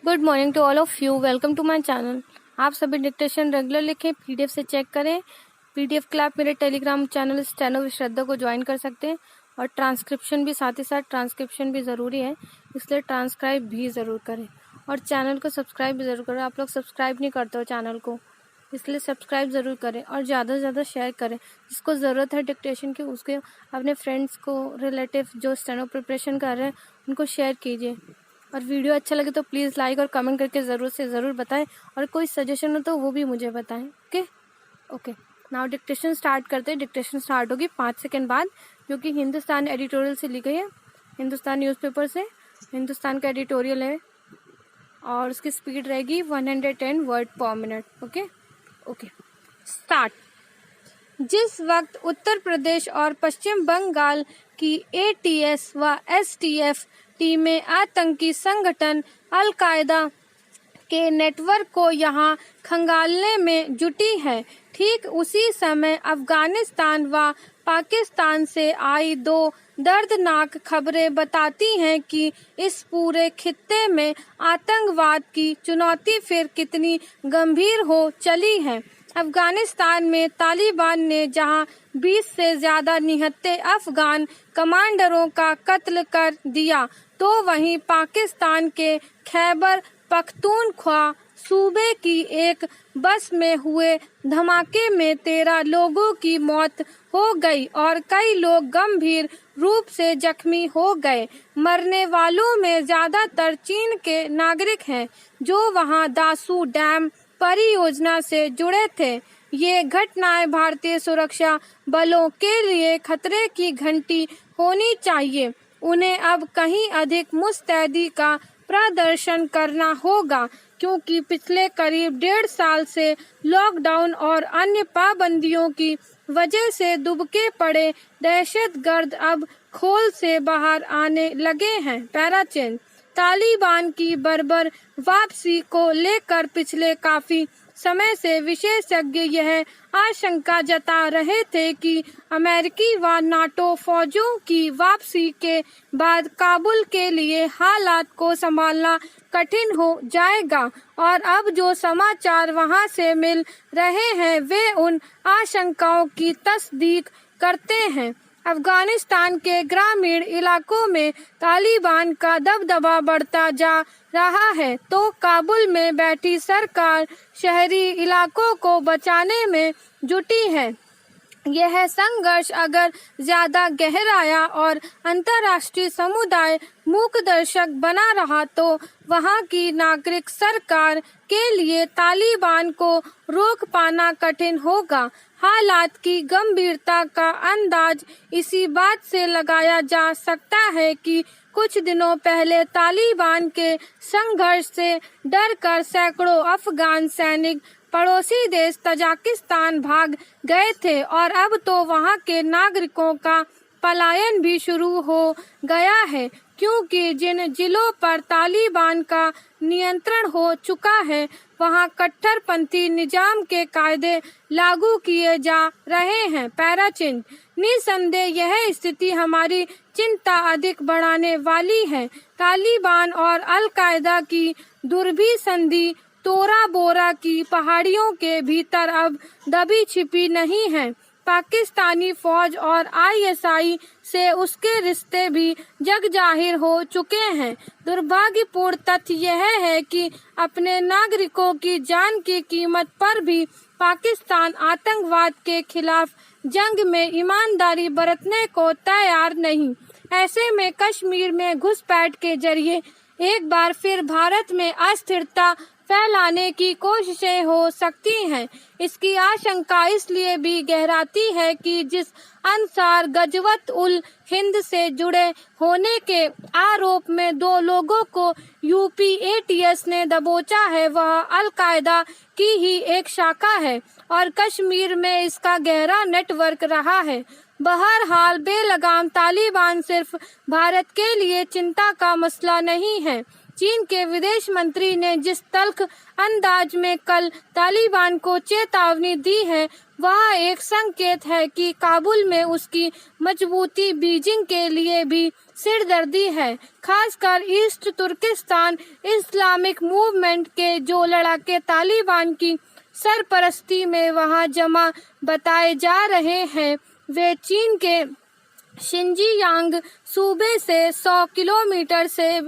Good morning to all of you. Welcome to my channel. आप सभी dictation regular लिखें, PDF से check करें। पीडीएफ के लिए आप मेरे Telegram channel steno with Shraddha को ज्वाइन कर सकते हैं और ट्रांसक्रिप्शन भी, साथ ही साथ ट्रांसक्रिप्शन भी ज़रूरी है, इसलिए ट्रांसक्राइब भी ज़रूर करें और चैनल को सब्सक्राइब भी ज़रूर करें। आप लोग सब्सक्राइब नहीं करते हो चैनल को, इसलिए सब्सक्राइब ज़रूर करें और ज़्यादा से ज़्यादा शेयर करें। जिसको ज़रूरत है डिक्टेशन की, उसके अपने फ्रेंड्स को, रिलेटिव जो स्टेनो प्रिपरेशन कर रहे हैं उनको शेयर कीजिए। और वीडियो अच्छा लगे तो प्लीज़ लाइक और कमेंट करके ज़रूर से ज़रूर बताएं और कोई सजेशन हो तो वो भी मुझे बताएं। ओके नाउ डिक्टेशन स्टार्ट करते हैं। डिक्टेशन स्टार्ट होगी 5 सेकंड बाद, जो कि हिंदुस्तान एडिटोरियल से ली गई है, हिंदुस्तान न्यूज़पेपर से। हिंदुस्तान का एडिटोरियल है और उसकी स्पीड रहेगी 110 वर्ड पर मिनट। Okay start. जिस वक्त उत्तर प्रदेश और पश्चिम बंगाल की एटीएस व एसटीएफ टीमें आतंकी संगठन अल-कायदा के नेटवर्क को यहां खंगालने में जुटी है, ठीक उसी समय अफगानिस्तान व पाकिस्तान से आई दो दर्दनाक खबरें बताती हैं कि इस पूरे खित्ते में आतंकवाद की चुनौती फिर कितनी गंभीर हो चली है। अफगानिस्तान में तालिबान ने जहां 20 से ज्यादा निहत्थे अफगान कमांडरों का कत्ल कर दिया, तो वहीं पाकिस्तान के खैबर पख्तूनख्वा सूबे की एक बस में हुए धमाके में 13 लोगों की मौत हो गई और कई लोग गंभीर रूप से जख्मी हो गए। मरने वालों में ज्यादातर चीन के नागरिक हैं, जो वहां दासू डैम परियोजना से जुड़े थे। ये घटनाएं भारतीय सुरक्षा बलों के लिए खतरे की घंटी होनी चाहिए। उन्हें अब कहीं अधिक मुस्तैदी का प्रदर्शन करना होगा, क्योंकि पिछले करीब 1.5 साल से लॉकडाउन और अन्य पाबंदियों की वजह से दुबके पड़े दहशतगर्द अब खोल से बाहर आने लगे हैं। पैराचेन। तालिबान की बर्बर वापसी को लेकर पिछले काफी समय से विशेषज्ञ यह आशंका जता रहे थे कि अमेरिकी व नाटो फौजों की वापसी के बाद काबुल के लिए हालात को संभालना कठिन हो जाएगा, और अब जो समाचार वहां से मिल रहे हैं वे उन आशंकाओं की तस्दीक करते हैं। अफगानिस्तान के ग्रामीण इलाकों में तालिबान का दबदबा बढ़ता जा रहा है, तो काबुल में बैठी सरकार शहरी इलाकों को बचाने में जुटी है। यह संघर्ष अगर ज्यादा गहराया और अंतर्राष्ट्रीय समुदाय मूकदर्शक बना रहा, तो वहां की नागरिक सरकार के लिए तालिबान को रोक पाना कठिन होगा। हालात की गंभीरता का अंदाज इसी बात से लगाया जा सकता है कि कुछ दिनों पहले तालिबान के संघर्ष से डरकर सैकड़ों अफगान सैनिक पड़ोसी देश तजाकिस्तान भाग गए थे, और अब तो वहां के नागरिकों का पलायन भी शुरू हो गया है, क्योंकि जिन जिलों पर तालिबान का नियंत्रण हो चुका है वहां कट्टरपंथी निजाम के कायदे लागू किए जा रहे हैं। पैराचिन। निसंदेह यह स्थिति हमारी चिंता अधिक बढ़ाने वाली है। तालिबान और अल-कायदा की दुर्भी संधि तोरा बोरा की पहाड़ियों के भीतर अब दबी छिपी नहीं है। पाकिस्तानी फौज और आईएसआई से उसके रिश्ते भी जग जाहिर हो चुके हैं। दुर्भाग्यपूर्ण तथ्य यह है कि अपने नागरिकों की जान की कीमत पर भी पाकिस्तान आतंकवाद के खिलाफ जंग में ईमानदारी बरतने को तैयार नहीं। ऐसे में कश्मीर में घुसपैठ के जरिए एक बार फिर भारत में अस्थिरता फैलाने की कोशिशें हो सकती हैं। इसकी आशंका इसलिए भी गहराती है कि जिस अंसार गजवत उल हिंद से जुड़े होने के आरोप में 2 लोगों को यूपी एटीएस ने दबोचा है, वह अल-कायदा की ही एक शाखा है और कश्मीर में इसका गहरा नेटवर्क रहा है। बहरहाल बेलगाम तालिबान सिर्फ भारत के लिए चिंता का मसला नहीं है। चीन के विदेश मंत्री ने जिस तल्ख अंदाज में कल तालिबान को चेतावनी दी है, वह एक संकेत है कि काबुल में उसकी मजबूती बीजिंग के लिए भी सिरदर्दी है। खासकर ईस्ट तुर्किस्तान इस्लामिक मूवमेंट के जो लड़ाके तालिबान की सरपरस्ती में वहां जमा बताए जा रहे हैं, वे चीन के शिनजियांग सूबे से 100 किलोमीटर से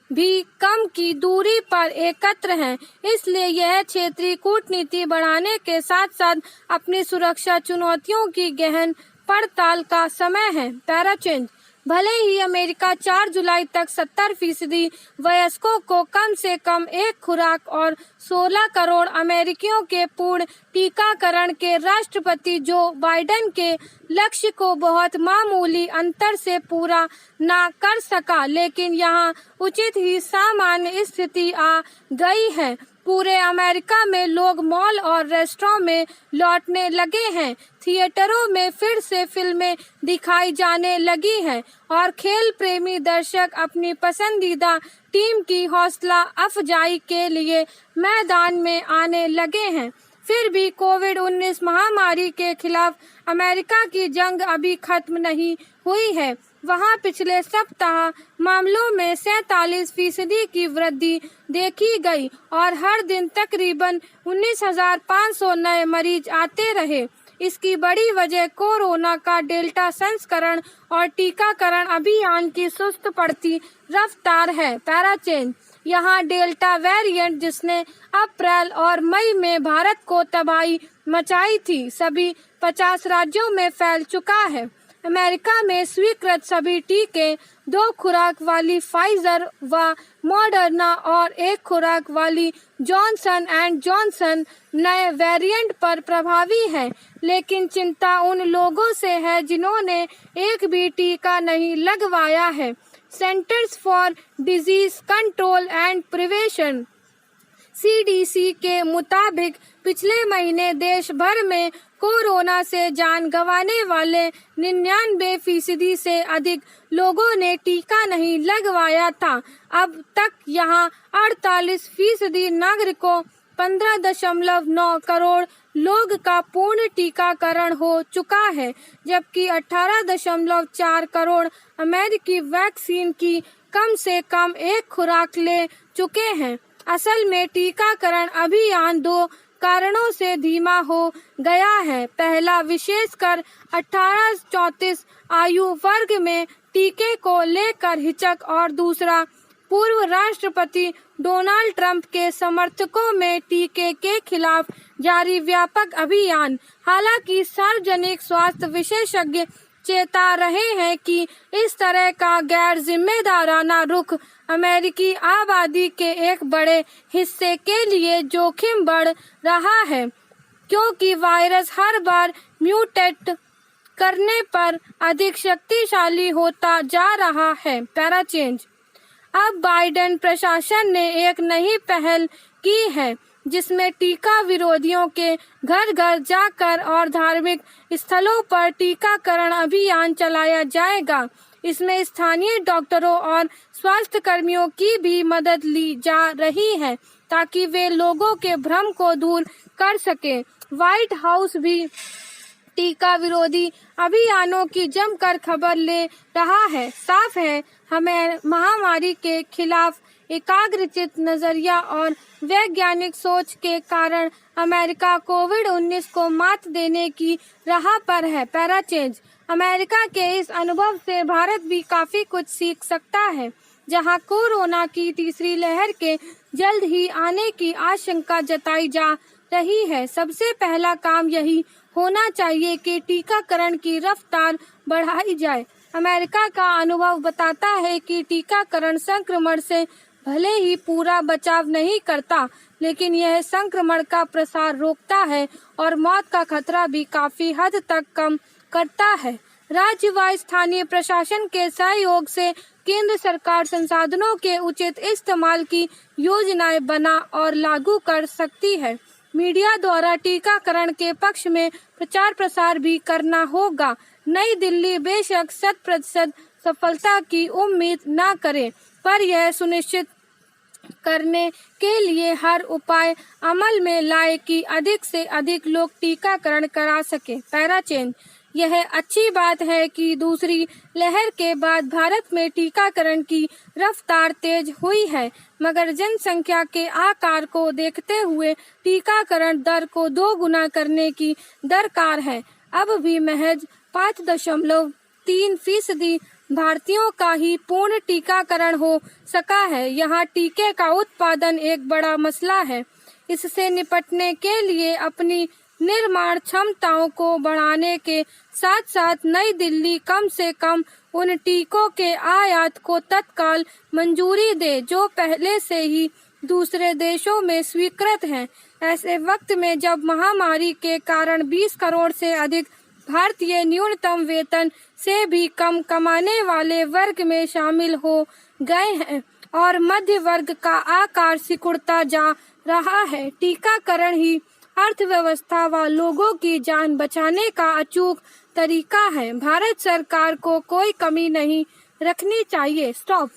भी कम की दूरी पर एकत्र हैं। इसलिए यह क्षेत्रीय कूटनीति बढ़ाने के साथ साथ अपनी सुरक्षा चुनौतियों की गहन पड़ताल का समय है। Para change. भले ही अमेरिका 4 जुलाई तक 70% वयस्कों को कम से कम एक खुराक और 16 करोड़ अमेरिकियों के पूर्ण टीकाकरण के राष्ट्रपति जो बाइडेन के लक्ष्य को बहुत मामूली अंतर से पूरा ना कर सका, लेकिन यहाँ उचित ही सामान्य स्थिति आ गई है। पूरे अमेरिका में लोग मॉल और रेस्टोरेंट में लौटने लगे हैं, थिएटरों में फिर से फिल्में दिखाई जाने लगी हैं और खेल प्रेमी दर्शक अपनी पसंदीदा टीम की हौसला अफजाई के लिए मैदान में आने लगे हैं। फिर भी कोविड-19 महामारी के खिलाफ अमेरिका की जंग अभी खत्म नहीं हुई है। वहां पिछले सप्ताह मामलों में 47% की वृद्धि देखी गई और हर दिन तकरीबन 19,500 नए मरीज आते रहे। इसकी बड़ी वजह कोरोना का डेल्टा संस्करण और टीकाकरण अभियान की सुस्त पड़ती रफ्तार है। Para change. यहाँ डेल्टा वेरिएंट जिसने अप्रैल और मई में भारत को तबाही मचाई थी, सभी 50 राज्यों में फैल चुका है। अमेरिका में स्वीकृत सभी टीके 2 खुराक वाली फाइजर व मॉडर्ना और 1 खुराक वाली जॉनसन एंड जॉनसन नए वेरिएंट पर प्रभावी है, लेकिन चिंता उन लोगों से है जिन्होंने एक भी टीका नहीं लगवाया है। Centres for disease control and prevention CDC के मुताबिक पिछले महीने देश भर में कोरोना से जान गंवाने वाले 99% से अधिक लोगों ने टीका नहीं लगवाया था। अब तक यहाँ 48% नागरिकों 15.9 करोड़ लोग का पूर्ण टीकाकरण हो चुका है, जबकि 18.4 करोड़ अमेरिकी वैक्सीन की कम से कम एक खुराक ले चुके हैं। असल में टीकाकरण अभियान 2 कारणों से धीमा हो गया है। पहला, विशेषकर 18-34 आयु वर्ग में टीके को लेकर हिचक और दूसरा, पूर्व राष्ट्रपति डोनाल्ड ट्रंप के समर्थकों में टीके के खिलाफ जारी व्यापक अभियान। हालांकि सार्वजनिक स्वास्थ्य विशेषज्ञ चेता रहे हैं कि इस तरह का गैर जिम्मेदाराना रुख अमेरिकी आबादी के एक बड़े हिस्से के लिए जोखिम बढ़ रहा है, क्योंकि वायरस हर बार म्यूटेट करने पर अधिक शक्तिशाली होता जा रहा है। Para change. अब बाइडेन प्रशासन ने एक नई पहल की है, जिसमें टीका विरोधियों के घर घर जाकर और धार्मिक स्थलों पर टीकाकरण अभियान चलाया जाएगा। इसमें स्थानीय डॉक्टरों और स्वास्थ्य कर्मियों की भी मदद ली जा रही है, ताकि वे लोगों के भ्रम को दूर कर सके। व्हाइट हाउस भी टीका विरोधी अभियानों की जमकर खबर ले रहा है। साफ है, हमें महामारी के खिलाफ एकाग्रचित नजरिया और वैज्ञानिक सोच के कारण अमेरिका कोविड-19 को मात देने की राह पर है। Para change. अमेरिका के इस अनुभव से भारत भी काफी कुछ सीख सकता है। जहां कोरोना की तीसरी लहर के जल्द ही आने की आशंका जताई जा रही है, सबसे पहला काम यही होना चाहिए कि टीकाकरण की रफ्तार बढ़ाई जाए। अमेरिका का अनुभव बताता है कि टीकाकरण संक्रमण से भले ही पूरा बचाव नहीं करता, लेकिन यह संक्रमण का प्रसार रोकता है और मौत का खतरा भी काफी हद तक कम करता है। राज्य व स्थानीय प्रशासन के सहयोग से केंद्र सरकार संसाधनों के उचित इस्तेमाल की योजनाएं बना और लागू कर सकती है। मीडिया द्वारा टीकाकरण के पक्ष में प्रचार प्रसार भी करना होगा। नई दिल्ली बेशक 100% सफलता की उम्मीद न करे, पर यह सुनिश्चित करने के लिए हर उपाय अमल में लाए कि अधिक से अधिक लोग टीकाकरण करा सके। Para change. यह अच्छी बात है कि दूसरी लहर के बाद भारत में टीकाकरण की रफ्तार तेज हुई है, मगर जनसंख्या के आकार को देखते हुए टीकाकरण दर को 2 गुना करने की दरकार है। अब भी महज 5.3% भारतीयों का ही पूर्ण टीकाकरण हो सका है। यहाँ टीके का उत्पादन एक बड़ा मसला है। इससे निपटने के लिए अपनी निर्माण क्षमताओं को बढ़ाने के साथ साथ नई दिल्ली कम से कम उन टीकों के आयात को तत्काल मंजूरी दे जो पहले से ही दूसरे देशों में स्वीकृत हैं। ऐसे वक्त में जब महामारी के कारण 20 करोड़ से अधिक भारतीय न्यूनतम वेतन से भी कम कमाने वाले वर्ग में शामिल हो गए हैं और मध्य वर्ग का आकार सिकुड़ता जा रहा है, टीकाकरण ही अर्थव्यवस्था व लोगों की जान बचाने का अचूक तरीका है। भारत सरकार को कोई कमी नहीं रखनी चाहिए। स्टॉप।